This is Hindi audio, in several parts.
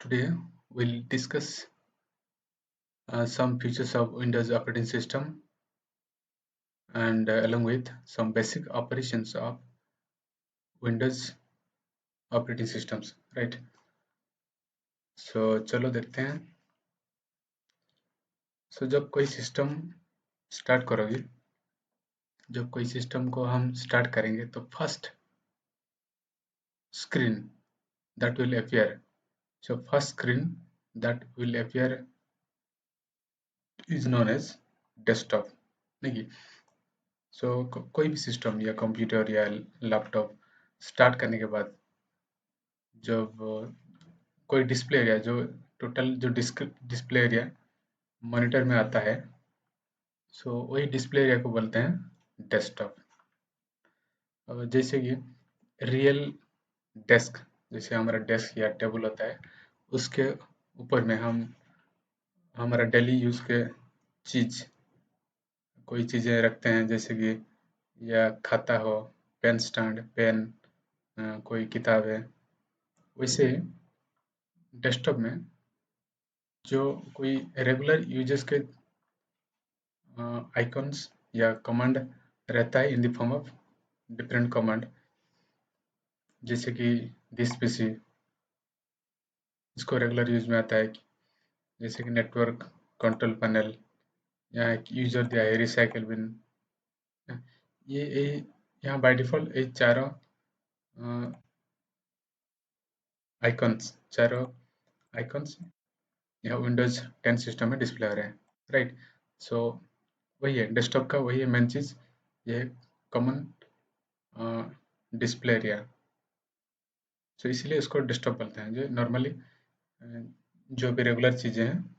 Today we'll discuss some features of Windows operating system and along with some basic operations of Windows operating systems, right? So चलो देखते हैं. जब कोई सिस्टम स्टार्ट करोगे, जब कोई सिस्टम को हम स्टार्ट करेंगे तो first screen that will appear. So first screen that will appear is known as desktop. देखिए, कोई भी सिस्टम या कंप्यूटर या लैपटॉप स्टार्ट करने के बाद जब कोई डिस्प्ले एरिया जो टोटल जो डिस्प्ले एरिया मॉनिटर में आता है, वही डिस्प्ले एरिया को बोलते हैं डेस्कटॉप. जैसे कि रियल डेस्क, जैसे हमारा डेस्क या टेबल होता है, उसके ऊपर में हम हमारा डेली यूज के चीज कोई चीजें रखते हैं, जैसे कि या खाता हो, पेन स्टैंड, पेन, कोई किताब है. वैसे डेस्कटॉप में जो कोई रेगुलर यूजर्स के आइकॉन्स या कमांड रहता है इन the form of different command, जैसे कि दिस पीसी, इसको रेगुलर यूज में आता है, जैसे कि नेटवर्क कंट्रोल पैनल, यहाँ एक यूजर दिया है रिसाइकल बिन. ये यहाँ बाय डिफॉल्ट ये चारों चारों आइकॉन्स यहाँ विंडोज 10 सिस्टम में डिस्प्ले हो रहे हैं, राइट. सो वही है डेस्कटॉप का, वही है मेन चीज, ये कॉमन डिस्प्ले एरिया. इसलिए इसको डेस्कटॉप बोलते हैं. जो नॉर्मली जो भी रेगुलर चीजें हैं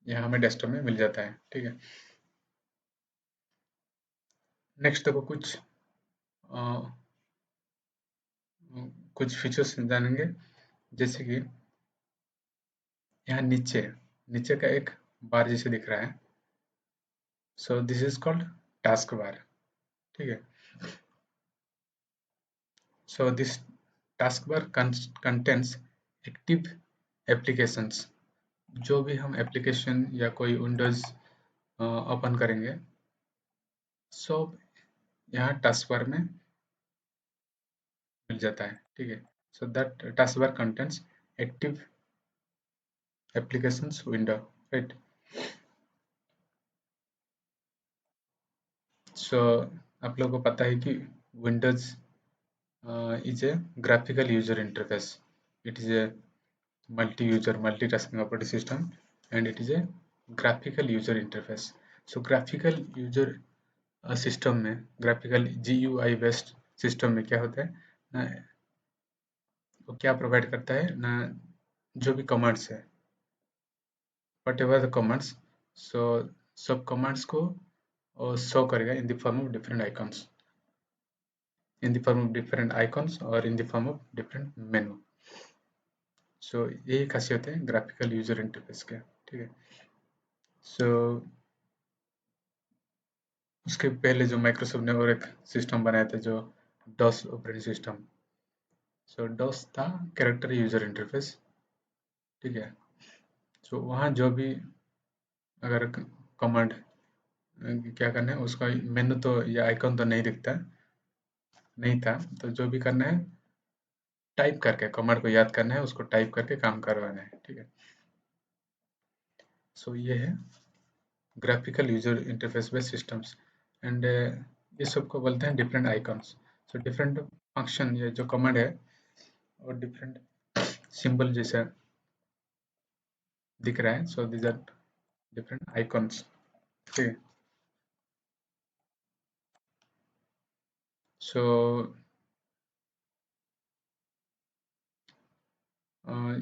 यहाँ हमें डेस्कटॉप में मिल जाता है, ठीक है. नेक्स्ट देखो कुछ फीचर्स जानेंगे, जैसे कि यहाँ नीचे नीचे का एक बार जैसे दिख रहा है, this is called task bar, ठीक है. This task bar contents active applications. जो भी हम एप्लीकेशन या कोई विंडोज ओपन करेंगे, सब यहाँ टास्क बार में मिल जाता है, ठीक है. That task bar contents active applications window, right. आप लोगों को पता है कि Windows is a graphical user interface. It is a multi-user multitasking operating system and it is a graphical user interface. graphical user system में, ग्राफिकल GUI बेस्ड सिस्टम में क्या होता है ना, वो क्या प्रोवाइड करता है ना, जो भी कमांड्स है, वट एवर द कमांड्स, सब कमांड्स को शो करेगा in the form of different icons, और in the form of different menu. यही खासियत है ग्राफिकल यूजर इंटरफेस के, ठीक है. उसके पहले जो माइक्रोसॉफ्ट ने और एक सिस्टम बनाया था, जो डॉस ऑपरेटिंग सिस्टम. डॉस था कैरेक्टर यूजर इंटरफेस, ठीक है. वहाँ जो भी अगर कमांड क्या करना है, उसका मेनू तो या आइकॉन तो नहीं था, तो जो भी करना है टाइप करके, कमांड को याद करना है, उसको टाइप करके काम करवाना है, ठीक है. ये है graphical user interface based systems. And ये सबको बोलते हैं डिफरेंट आइकॉन्स. डिफरेंट फंक्शन, ये जो कमांड है और डिफरेंट सिंबल जैसा दिख रहा है, दीज आर डिफरेंट आइकॉन्स, ठीक है.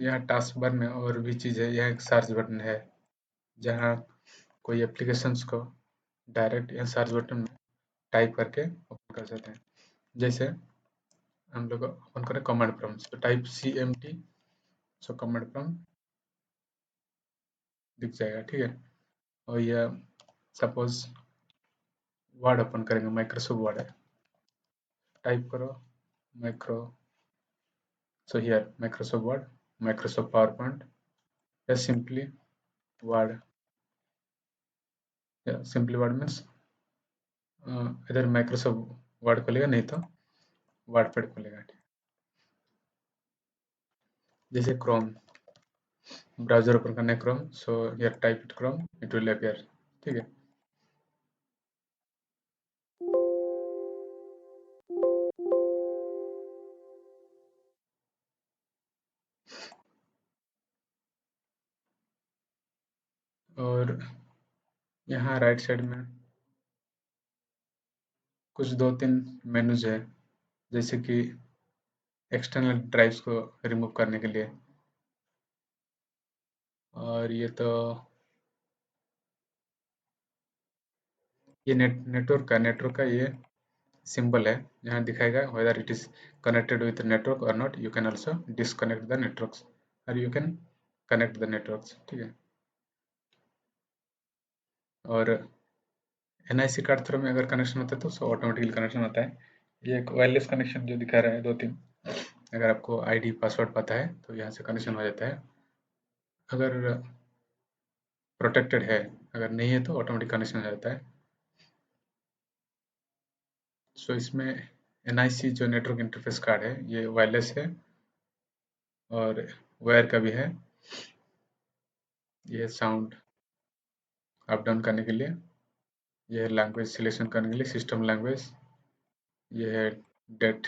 यहाँ टास्क बार में और भी चीज़ है. यहाँ एक सर्च बटन है, जहाँ कोई एप्लीकेशंस को डायरेक्ट यहाँ सर्च बटन में टाइप करके ओपन कर सकते हैं. जैसे हम लोग ओपन करें command prompt, type CMD, command prompt दिख जाएगा, ठीक है. और यह सपोज वर्ड ओपन करेंगे, माइक्रोसॉफ्ट वर्ड है, टाइप करो Microsoft word, Microsoft power point, या सिंपली वर्ड, या सिंपली वर्ड मीन्स इधर माइक्रोसॉफ्ट वर्ड खोलेगा, नहीं तो वर्डपैड खोलेगा। जैसे क्रोम, ब्राउजर ओपन करना है Chrome, so here type it Chrome, it will appear. ठीक है। और यहाँ राइट साइड में कुछ 2-3 मेनूज है, जैसे कि एक्सटर्नल ड्राइव्स को रिमूव करने के लिए। और ये तो ये नेटवर्क का ये सिंबल है, यहाँ दिखाएगा whether it is connected with network or not. You can also disconnect the networks or you can connect the networks। ठीक है। और NIC कार्ड थ्रू में अगर कनेक्शन होता है तो उसको ऑटोमेटिकली कनेक्शन होता है। ये एक वायरलेस कनेक्शन जो दिखा रहा है 2-3, अगर आपको आईडी पासवर्ड पता है तो यहाँ से कनेक्शन हो जाता है। अगर प्रोटेक्टेड है, अगर नहीं है तो ऑटोमेटिक कनेक्शन हो जाता है। सो इसमें NIC जो नेटवर्क इंटरफेस कार्ड है ये वायरलेस है और वायर का भी है। ये साउंड अप डाउन करने के लिए, ये है लैंग्वेज सिलेक्शन करने के लिए सिस्टम लैंग्वेज, ये है डेट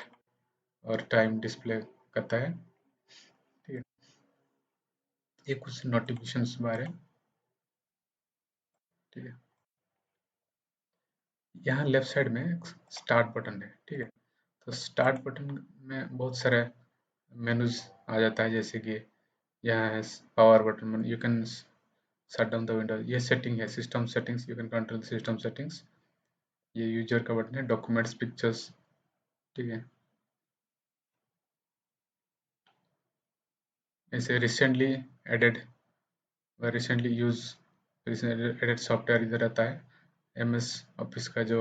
और टाइम डिस्प्ले करता है। ठीक है। ये कुछ नोटिफिकेशंस बारे। ठीक है। यहाँ लेफ्ट साइड में एक स्टार्ट बटन है। ठीक है। तो स्टार्ट बटन में बहुत सारे मेनूज आ जाता है, जैसे कि यहाँ है power button, you can shut down the window. ये सेटिंग है, system settings, you can control system settings. ये यूजर का बटन है, डॉक्यूमेंट्स पिक्चर्स। ठीक है। ऐसे रिसेंटली एडेड व रिसेंटली यूज एडेड सॉफ्टवेयर इधर आता है। MS ऑफिस का जो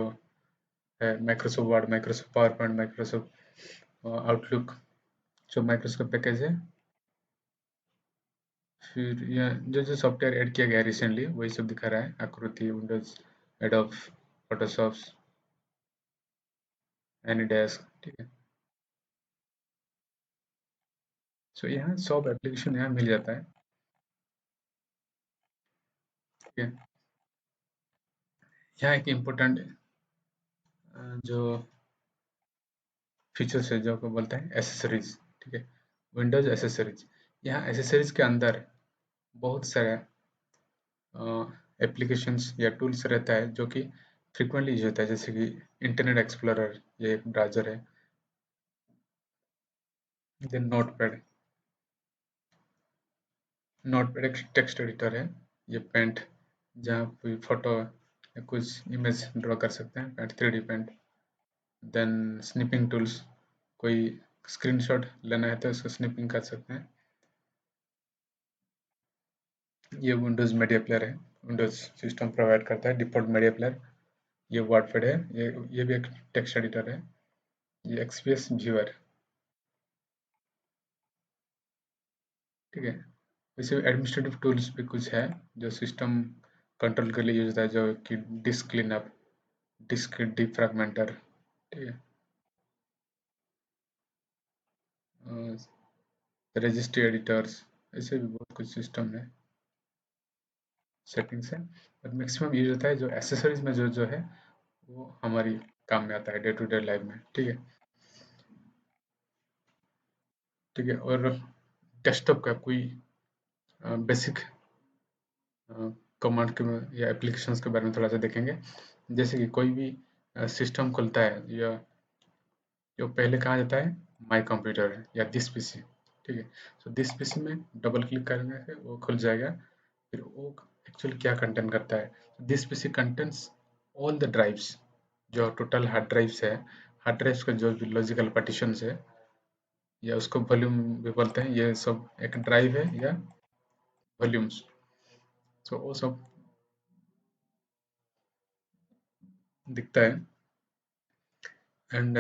है, Microsoft word, Microsoft power point, Microsoft outlook, जो माइक्रोसॉफ्ट पैकेज है। फिर यह जो जो सॉफ्टवेयर ऐड किया गया है रिसेंटली वही सब दिखा रहा है, आकृति, विंडोज, एडोब, फोटोशॉप, एनीडेस्क। ठीक है। सो यहाँ सब एप्लीकेशन यहाँ मिल जाता है। ठीक है। यहाँ एक इम्पोर्टेंट जो फीचर्स है जो को बोलते हैं एसेसरीज। ठीक है। विंडोज एसेसरीज, यहाँ एसेसरीज के अंदर बहुत सारे एप्लीकेशंस या टूल्स रहता है जो कि फ्रिक्वेंटली यूज होता है, जैसे कि इंटरनेट एक्सप्लोरर, ये एक ब्राउजर है। देन नोटपैड एक टेक्स्ट एडिटर है। ये पेंट, जहाँ कोई फोटो या कुछ इमेज ड्रॉ कर सकते हैं, paint, 3D paint. Then snipping tools, कोई स्क्रीनशॉट लेना है तो इसको स्निपिंग कर सकते हैं। ये विंडोज मीडिया प्लेयर है, विंडोज सिस्टम प्रोवाइड करता है डिफॉल्ट मीडिया प्लेयर। ये वर्डपैड है, ये भी एक टेक्स्ट एडिटर है। ये XPS व्यूअर। ठीक है। वैसे एडमिनिस्ट्रेटिव टूल्स भी कुछ है जो सिस्टम कंट्रोल के लिए यूज होता है, जो कि डिस्क क्लीनअप, डिस्क डिफ्रैगमेंटर। ठीक है। रजिस्ट्री एडिटर्स, ऐसे भी बहुत कुछ सिस्टम है, सेटिंग्स है। और मैक्सिमम यूज होता है जो एसेसरीज में जो जो है वो हमारी काम में आता है डे टू डे लाइफ में। ठीक है। ठीक है। और डेस्कटॉप का कोई बेसिक कमांड के या एप्लीकेशंस के बारे में थोड़ा सा देखेंगे। जैसे कि कोई भी सिस्टम खुलता है या जो पहले कहा जाता है माई कंप्यूटर या दिस PC। ठीक है। तो दिस PC में डबल क्लिक करेंगे फिर वो खुल जाएगा। फिर वो एक्चुअली क्या कंटेंट करता है, this PC contents all the drives, जो टोटल हार्ड ड्राइव्स है, हार्ड ड्राइव्स का जो भी लॉजिकल पार्टीशन है, या उसको वॉल्यूम भी बोलते हैं, ये सब एक ड्राइव है या वॉल्यूम्स। तो वो सब दिखता है। एंड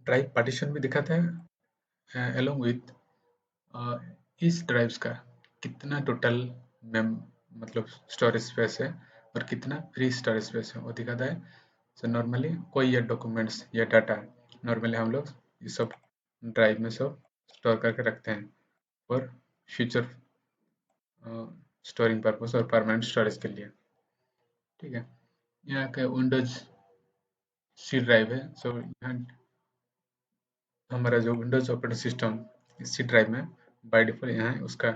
ड्राइव पार्टीशन भी दिखाता है, along with इस ड्राइव्स का कितना टोटल मेम मतलब स्टोरेज स्पेस है और कितना फ्री स्टोरेज स्पेस है वो दिखाता है। सो नॉर्मली कोई ये डॉक्यूमेंट्स या डाटा नॉर्मली हम लोग ये सब ड्राइव में सब स्टोर करके रखते हैं और फ्यूचर स्टोरिंग पर्पस और परमानेंट स्टोरेज के लिए। ठीक है, यहाँ का विंडोज सी ड्राइव है। सो यहाँ हमारा जो Windows operating system C drive में बाय डिफॉल्ट यहाँ है, उसका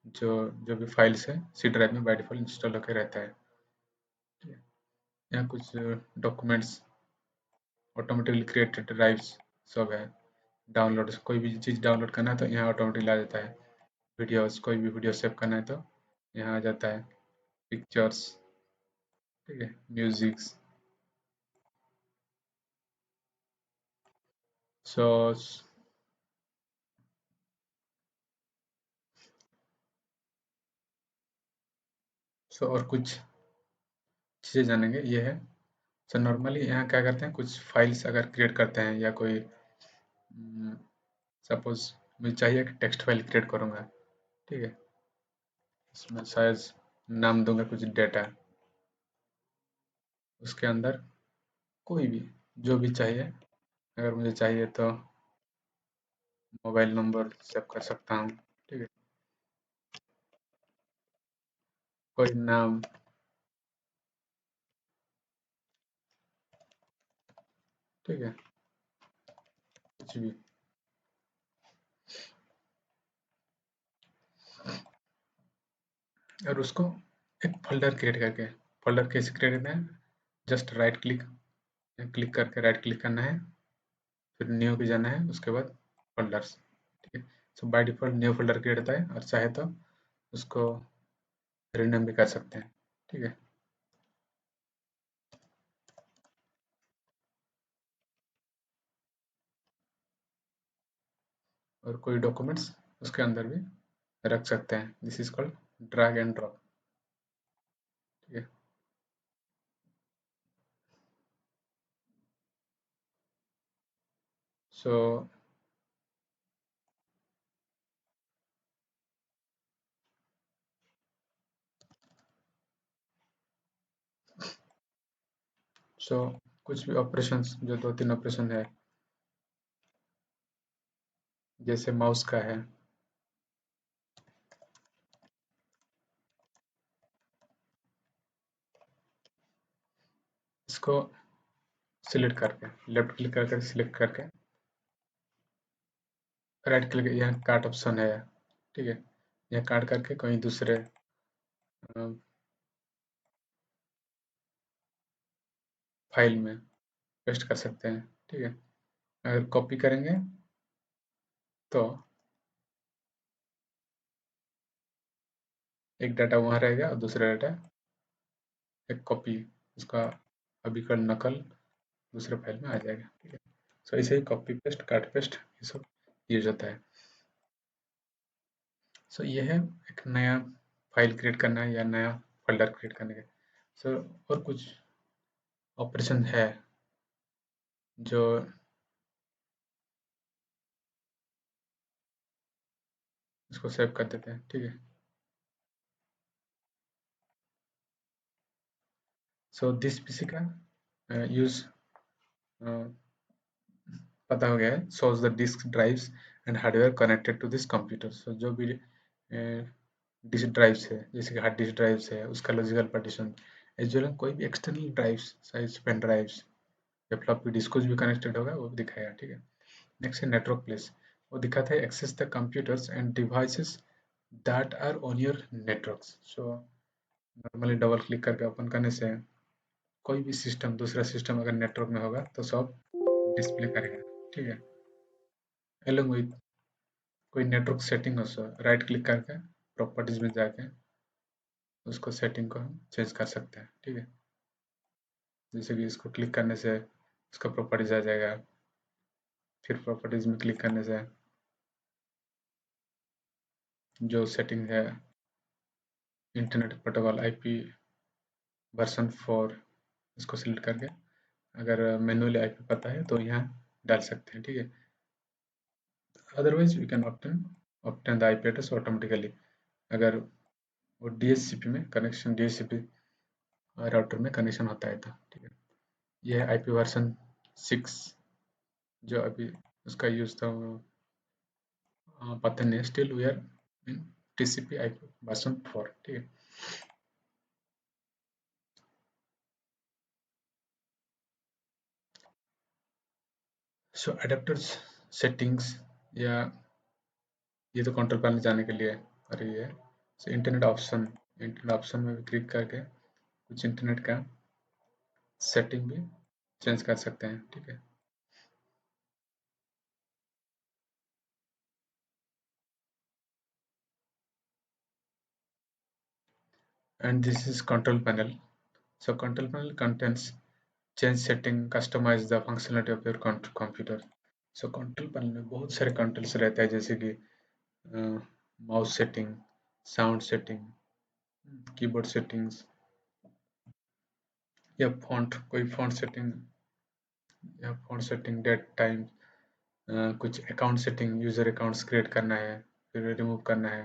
जो जो भी फाइल्स है सी ड्राइव में बाय डिफॉल्ट इंस्टॉल होकर रहता है। ठीक है, यहाँ कुछ डॉक्यूमेंट्स ऑटोमेटिकली क्रिएटेड ड्राइव्स सब है। डाउनलोड कोई भी चीज़ डाउनलोड करना है तो यहाँ ऑटोमेटिकली आ जाता है। वीडियोस कोई भी वीडियो सेव करना है तो यहाँ आ जाता है। पिक्चर्स, ठीक है, म्यूजिक्स। सो सो और कुछ चीज़ें जानेंगे ये है। सो नॉर्मली यहाँ क्या करते हैं, कुछ फाइल्स अगर क्रिएट करते हैं या कोई सपोज मुझे चाहिए कि टेक्स्ट फाइल क्रिएट करूँगा। ठीक है, इसमें शायद नाम दूंगा कुछ डेटा, उसके अंदर कोई भी जो भी चाहिए, अगर मुझे चाहिए तो मोबाइल नंबर सेव कर सकता हूँ। ठीक है, कोई नाम, ठीक है, कुछ भी। और उसको एक फोल्डर क्रिएट करके, फोल्डर कैसे क्रिएट करना है, जस्ट राइट क्लिक क्लिक करके राइट क्लिक करना है, फिर न्यू पे जाना है, उसके बाद फोल्डर्स। ठीक है, so by default new folder create होता है और चाहे तो उसको रीनेम भी कर सकते हैं। ठीक है, और कोई डॉक्यूमेंट्स उसके अंदर भी रख सकते हैं। This is called drag and drop. ठीक है, सो सो कुछ भी ऑपरेशंस जो दो तीन ऑपरेशन है, जैसे माउस का है, इसको सिलेक्ट करके लेफ्ट क्लिक करके सिलेक्ट करके राइट क्लिक, यहाँ काट ऑप्शन है। ठीक है, यहाँ काट करके कहीं दूसरे फाइल में पेस्ट कर सकते हैं। ठीक है, अगर कॉपी करेंगे तो एक डाटा वहाँ रहेगा और दूसरा डाटा एक कॉपी उसका अभी का नकल दूसरे फाइल में आ जाएगा। ठीक है, सो ऐसे ही कॉपी पेस्ट काट पेस्ट ये सब यूज होता है। सो ये है एक नया फाइल क्रिएट करना है या नया फोल्डर क्रिएट करने का। सो और कुछ ऑपरेशन है जो इसको सेव कर देते हैं। ठीक है, सो दिस पीसी का यूज पता हो गया है। Shows the disk drives and hardware connected to this computer. So जो भी डिस्क ड्राइव्स है, जैसे कि हार्ड डिस्क ड्राइव्स है, उसका लॉजिकल पार्टीशन एज वेल कोई भी external drives size pen drives या फ्लॉपी डिस्क कुछ भी कनेक्टेड होगा वो दिखाएगा। ठीक है, नेक्स्ट है नेटवर्क प्लेस। वो दिखाता है access the computers and devices that are on your networks. So normally double click करके ओपन करने से कोई भी सिस्टम दूसरा सिस्टम अगर नेटवर्क में होगा तो सब डिस्प्ले करेगा। ठीक है, along with कोई नेटवर्क सेटिंग हो, सो राइट क्लिक करके प्रॉपर्टीज में जाके उसको सेटिंग को हम चेंज कर सकते हैं। ठीक है, जैसे कि इसको क्लिक करने से उसका प्रॉपर्टीज आ जाएगा, फिर प्रॉपर्टीज में क्लिक करने से जो सेटिंग है इंटरनेट प्रोटोकॉल आईपी वर्सन 4, इसको सिलेक्ट करके अगर मैनुअली आईपी पता है तो यहाँ डाल सकते हैं। ठीक है, otherwise we can opt in obtain the IP address automatically, अगर वो डीएचसीपी में कनेक्शन, डीएचसीपी राउटर में कनेक्शन होता है तो, ठीक है। ये है आईपी वर्जन 6 जो अभी उसका यूज था वो पता नहीं, still we are in TCP IP version 4, ठीक है। सो एडेप्टर्स सेटिंग्स, या ये तो कंट्रोल पैनल जाने के लिए, और ये है so internet option, internet option में भी क्लिक करके कुछ इंटरनेट का सेटिंग भी चेंज कर सकते हैं, ठीक है। And this is control panel. So control panel contains change setting, customize the functionality of your computer. So control panel में बहुत सारे कंट्रोल्स रहते हैं, जैसे कि mouse setting, sound setting, keyboard settings, या फॉन्ट, कोई फॉन्ट सेटिंग, या फॉन्ट सेटिंग, डेट टाइम, कुछ account setting, user accounts create करना है फिर रिमूव करना है,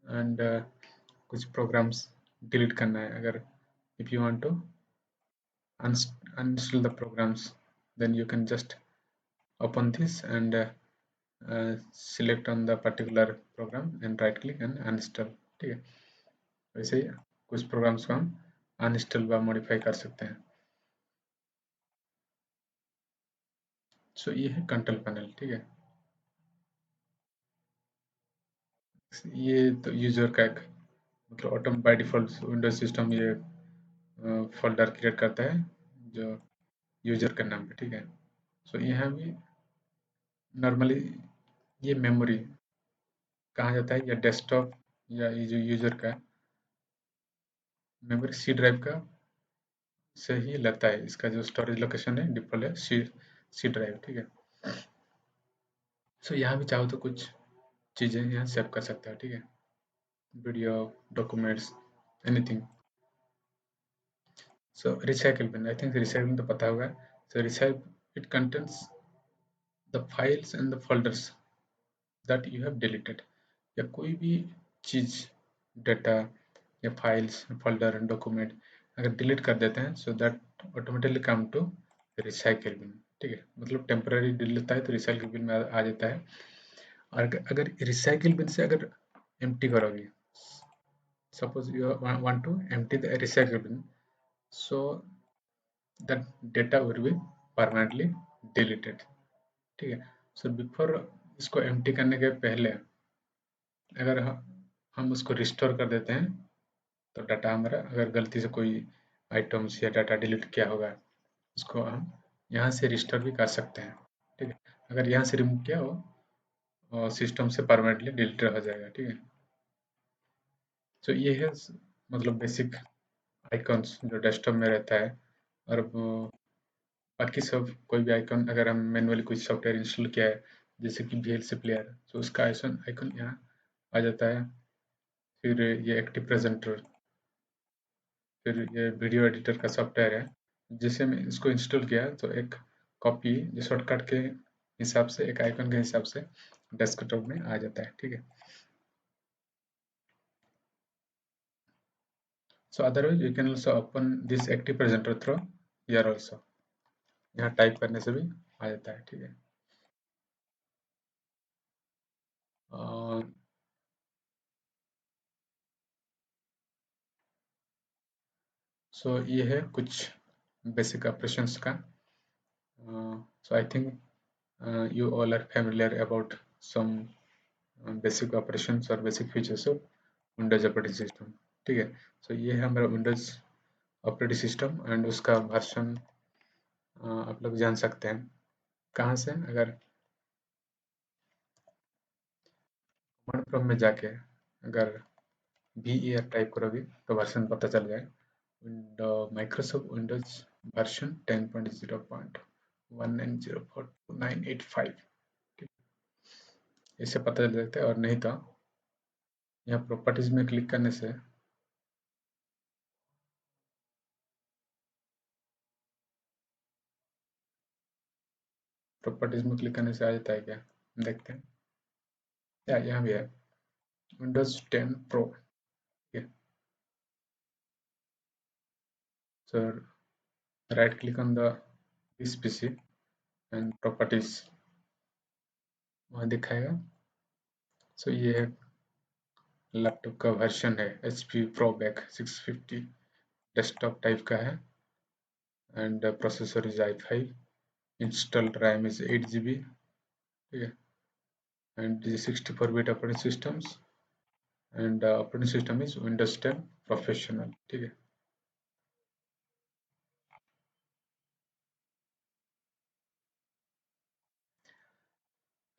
एंड कुछ प्रोग्राम्स डिलीट करना है। अगर if you want to uninstall the programs, then you can just open this and select on the particular program and right click and uninstall, ठीक है। वैसे ही कुछ प्रोग्राम्स को हम अनइंस्टॉल व मॉडिफाई कर सकते हैं। सो ये है कंट्रोल पैनल, ठीक है। ये तो यूजर का एक मतलब auto by default Windows system ये फोल्डर क्रिएट करता है जो यूजर के नाम पे, ठीक है। सो यहाँ भी नॉर्मली ये मेमोरी कहा जाता है, या डेस्कटॉप, या ये जो यूजर का मेमोरी सी ड्राइव का से ही लेता है। इसका जो स्टोरेज लोकेशन है डिफॉल्ट है सी ड्राइव, ठीक है। सो यहाँ भी चाहो तो कुछ चीज़ें यहाँ सेव कर सकते हो, ठीक है, video, documents, anything. So recycle bin, I think recycle तो पता होगा। So recycle it contains the files and the folders that you have deleted, या कोई भी चीज़, डाटा या फाइल्स, फोल्डर एंड डॉक्यूमेंट अगर डिलीट कर देते हैं, so that automatically come to recycle bin, ठीक है। मतलब टेम्पररी डिलीट होता है तो रिसाइकल बिन में आ जाता है। और अगर रिसाइकल बिन से अगर एम्प्टी करोगे, suppose you want to empty the recycle bin, so that data will be permanently deleted, ठीक है। सो बिफोर इसको एम्प्टी करने के पहले अगर हम उसको रिस्टोर कर देते हैं, तो डाटा हमारा अगर गलती से कोई आइटम्स या डाटा डिलीट किया होगा, उसको हम यहाँ से रिस्टोर भी कर सकते हैं, ठीक है। अगर यहाँ से रिमूव किया हो सिस्टम से परमानेंटली डिलीट हो जाएगा, ठीक है। तो ये है मतलब बेसिक आइकॉन्स जो डेस्कटॉप में रहता है। और बाकी सब कोई भी आइकॉन अगर हम मैनुअली कुछ सॉफ्टवेयर इंस्टॉल किया है, जैसे कि VLC प्लेयर, तो उसका आइकॉन आइकॉन यहाँ आ जाता है। फिर ये एक्टिव प्रेजेंटर, फिर ये वीडियो एडिटर का सॉफ्टवेयर है, जिसे मैं इसको इंस्टॉल किया तो एक कॉपी जो शॉर्टकट के हिसाब से, एक आइकन के हिसाब से डेस्कटॉप में आ जाता है, ठीक है। सो otherwise you can also open this active presenter through here also, यहाँ टाइप करने से भी आ जाता है, ठीक है। सो ये है कुछ बेसिक ऑपरेशंस का। So I think you all are familiar about some basic operations और basic features of Windows operating system, ठीक है। सो ये है हमारा Windows ऑपरेटिंग सिस्टम एंड उसका वर्जन आप लोग जान सकते हैं कहाँ से, अगर कमांड प्रॉम्प्ट में जाके अगर VER टाइप करोगे तो वर्जन पता चल जाए। माइक्रोसॉफ्ट विंडोज वर्जन 10.0.1904298 इससे पता चल जाता है। और नहीं तो यहाँ प्रॉपर्टीज में क्लिक करने से, प्रॉपर्टीज में क्लिक करने से आ जाता है क्या, देखते हैं। Yeah, यहाँ भी है Windows 10 Pro. Yeah. So right click on the this PC and properties वहाँ दिखाएगा. So ये है लैपटॉप का वर्जन है HP ProBook 650 डेस्कटॉप टाइप का है and processor is i5, installed RAM is 8 GB, ठीक है, and this is 64-bit operating systems and operating system is Windows 10 Professional, ठीक है.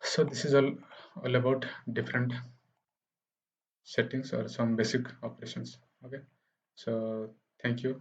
So this is all about different settings or some basic operations. Okay, so thank you.